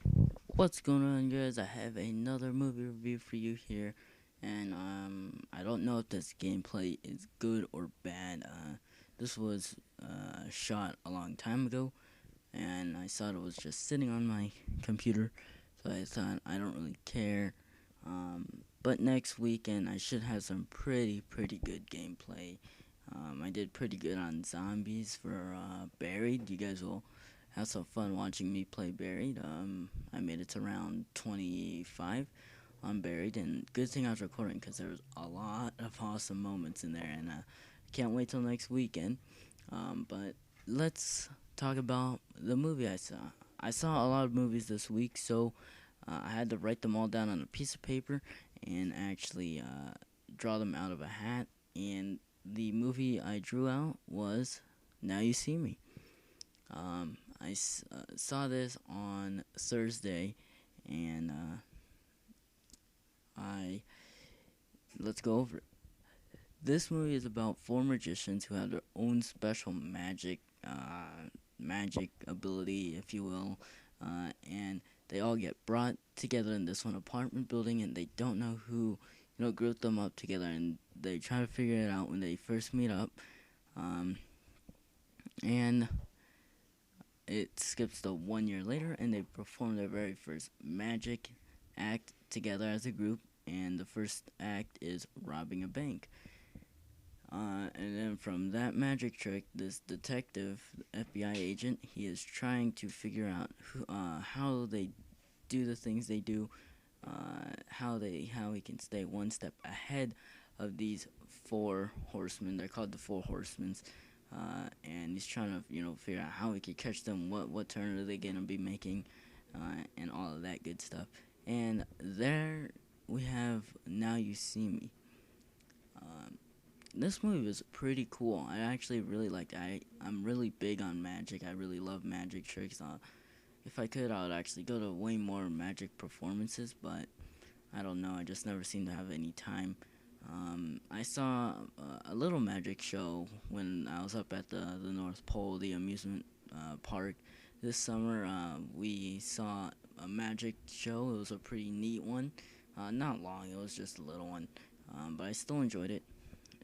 What's going on, guys? I have another movie review for you here, and I don't know if this gameplay is good or bad. This was shot a long time ago, and I thought it was just sitting on my computer, so I thought I don't really care. But next weekend I should have some pretty good gameplay. I did pretty good on zombies for Buried. You guys will have some fun watching me play Buried. I made it to round 25 on Buried, and good thing I was recording because there was a lot of awesome moments in there, and can't wait till next weekend. But let's talk about the movie I saw. I saw a lot of movies this week, so I had to write them all down on a piece of paper and actually draw them out of a hat. And the movie I drew out was Now You See Me. I saw this on Thursday, and I let's go over it. This movie is about four magicians who have their own special magic ability, if you will, and they all get brought together in this one apartment building, and they don't know who, grouped them up together, and they try to figure it out when they first meet up, um, and it skips to 1 year later, and they perform their very first magic act together as a group, and the first act is robbing a bank. And then from that magic trick, this detective, FBI agent, he is trying to figure out how they do the things they do, how he can stay one step ahead of these four horsemen. They're called the Four Horsemen, and he's trying to figure out how he could catch them. What turn are they gonna be making, and all of that good stuff. And there we have Now You See Me. This movie was pretty cool. I actually really liked it. I'm really big on magic. I really love magic tricks. If I could, I would actually go to way more magic performances, but I don't know. I just never seem to have any time. I saw a little magic show when I was up at the North Pole, the amusement park this summer. We saw a magic show. It was a pretty neat one. Not long. It was just a little one, but I still enjoyed it.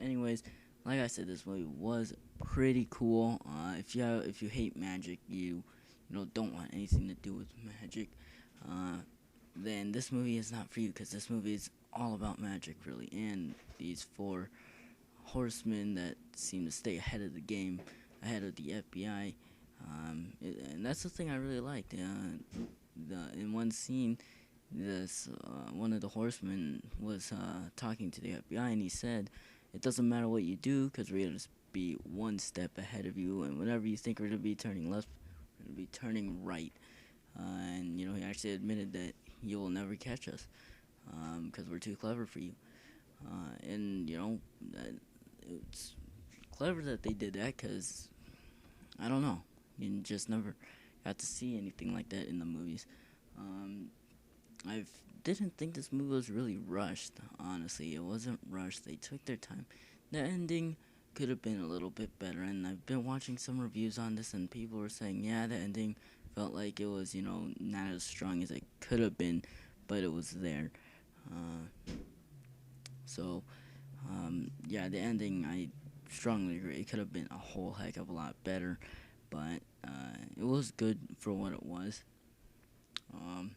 Anyways, like I said, this movie was pretty cool. If you hate magic, you don't want anything to do with magic, uh, then this movie is not for you, because this movie is all about magic, really, and these four horsemen that seem to stay ahead of the game, ahead of the FBI. And that's the thing I really liked. In one scene, this one of the horsemen was talking to the FBI, and he said, "It doesn't matter what you do, because we're gonna be one step ahead of you, and whenever you think we're gonna be turning left, we're gonna be turning right." And he actually admitted that you will never catch us, because we're too clever for you. And that it's clever that they did that, because I don't know, you just never got to see anything like that in the movies. Um, I didn't think this movie was really rushed. Honestly, it wasn't rushed. They took their time. The ending could have been a little bit better, and I've been watching some reviews on this, and people were saying, yeah, the ending felt like it was, not as strong as it could have been, but it was there. Uh, yeah, the ending, I strongly agree. It could have been a whole heck of a lot better, but it was good for what it was. Um,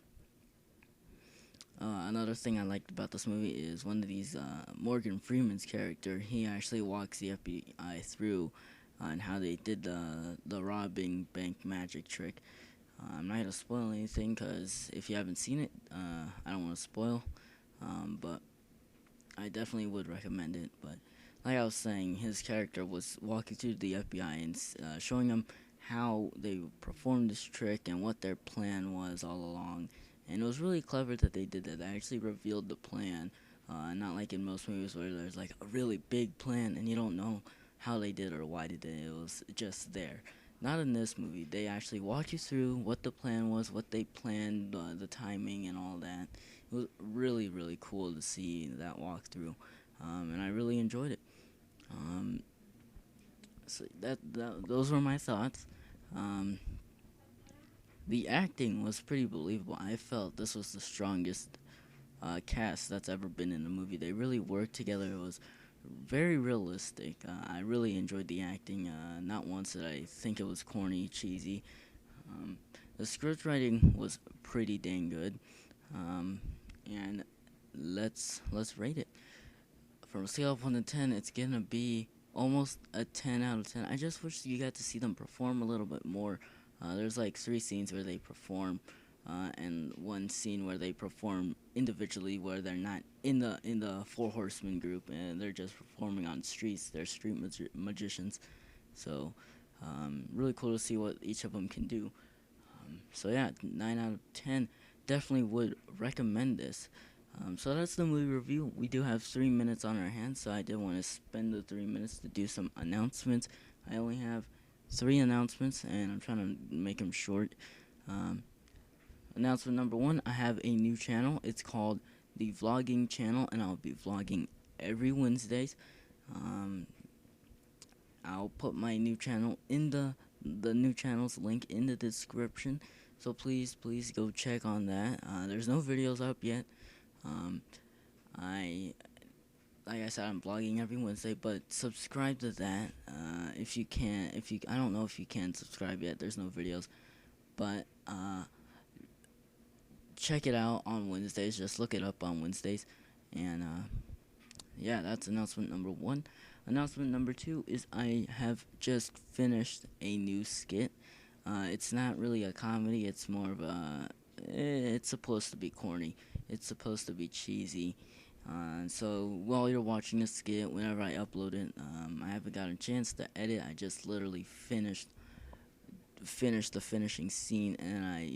Another thing I liked about this movie is one of these Morgan Freeman's character. He actually walks the FBI through on how they did the robbing bank magic trick. I'm not gonna spoil anything, because if you haven't seen it, I don't want to spoil. But I definitely would recommend it. But like I was saying, his character was walking through the FBI and showing them how they performed this trick and what their plan was all along. And it was really clever that they did that. They actually revealed the plan, not like in most movies where there's like a really big plan and you don't know how they did or why they did it. It was just there. Not in this movie. They actually walk you through what the plan was, what they planned, the timing, and all that. It was really cool to see that walkthrough, and I really enjoyed it. Um, so those were my thoughts. Um, The acting was pretty believable. I felt this was the strongest cast that's ever been in a movie. They really worked together. It was very realistic. I really enjoyed the acting. Not once did I think it was corny, cheesy. Um, the script writing was pretty dang good. And let's rate it. From a scale of 1 to 10, it's gonna be almost a 10 out of 10. I just wish you got to see them perform a little bit more. There's like 3 scenes where they perform, and one scene where they perform individually, where they're not in the Four Horsemen group, and they're just performing on streets. They're street magicians, so really cool to see what each of them can do. So yeah, 9 out of 10. Definitely would recommend this. So that's the movie review. We do have 3 minutes on our hands, so I did want to spend the 3 minutes to do some announcements. I only have 3 announcements, and I'm trying to make them short. Announcement number 1, I have a new channel. It's called the Vlogging Channel, and I'll be vlogging every Wednesdays. I'll put my new channel in the new channel's link in the description. So please go check on that. There's no videos up yet. I like I said, I'm vlogging every Wednesday, but subscribe to that if you can. I don't know if you can subscribe yet. There's no videos, but check it out on Wednesdays. Just look it up on Wednesdays, and yeah, that's announcement number 1. Announcement number 2 is I have just finished a new skit. It's not really a comedy. It's more of a. It's supposed to be corny. It's supposed to be cheesy. So while you're watching the skit, whenever I upload it, I haven't got a chance to edit. I just literally finished the finishing scene, and I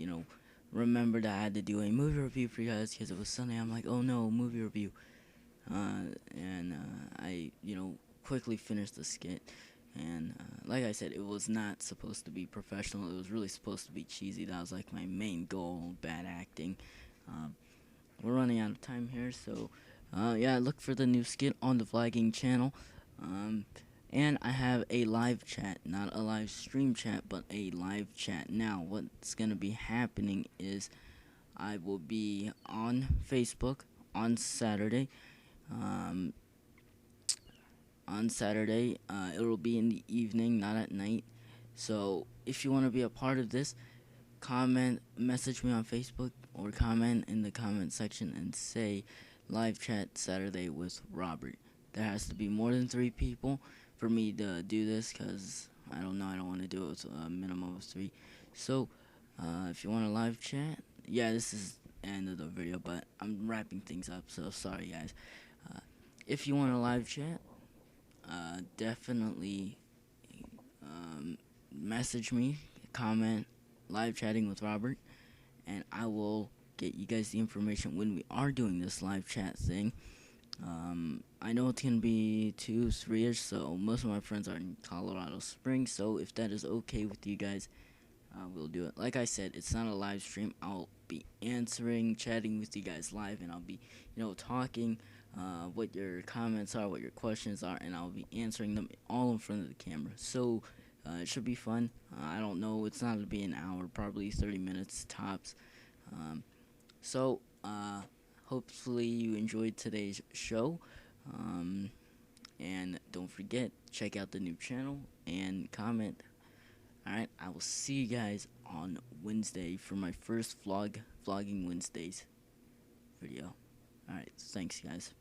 remembered I had to do a movie review for you guys because it was Sunday. I'm like, oh no, movie review. And I quickly finished the skit. And like I said, it was not supposed to be professional. It was really supposed to be cheesy. That was like my main goal, bad acting. We're running out of time here, so yeah, look for the new skit on the Vlogging Channel. And I have a live chat, not a live stream chat, but a live chat. Now, what's going to be happening is I will be on Facebook on Saturday. It will be in the evening, not at night. So if you want to be a part of this, message me on Facebook, or comment in the comment section and say live chat Saturday with Robert. There has to be more than 3 people for me to do this, because I don't want to do it with a minimum of 3. So if you want a live chat, yeah, this is the end of the video, but I'm wrapping things up, so sorry guys. If you want a live chat, definitely message me, comment, live chatting with Robert, and I will get you guys the information when we are doing this live chat thing. I know it's gonna be 2-3ish, so most of my friends are in Colorado Springs, so if that is okay with you guys, we'll do it. Like I said, it's not a live stream. I'll be chatting with you guys live, and I'll be talking what your comments are, what your questions are, and I'll be answering them all in front of the camera. So it should be fun. I don't know, it's not going to be an hour, probably 30 minutes tops. So hopefully you enjoyed today's show. And don't forget, check out the new channel and comment. Alright, I will see you guys on Wednesday for my first Vlogging Wednesdays video. Alright, thanks guys.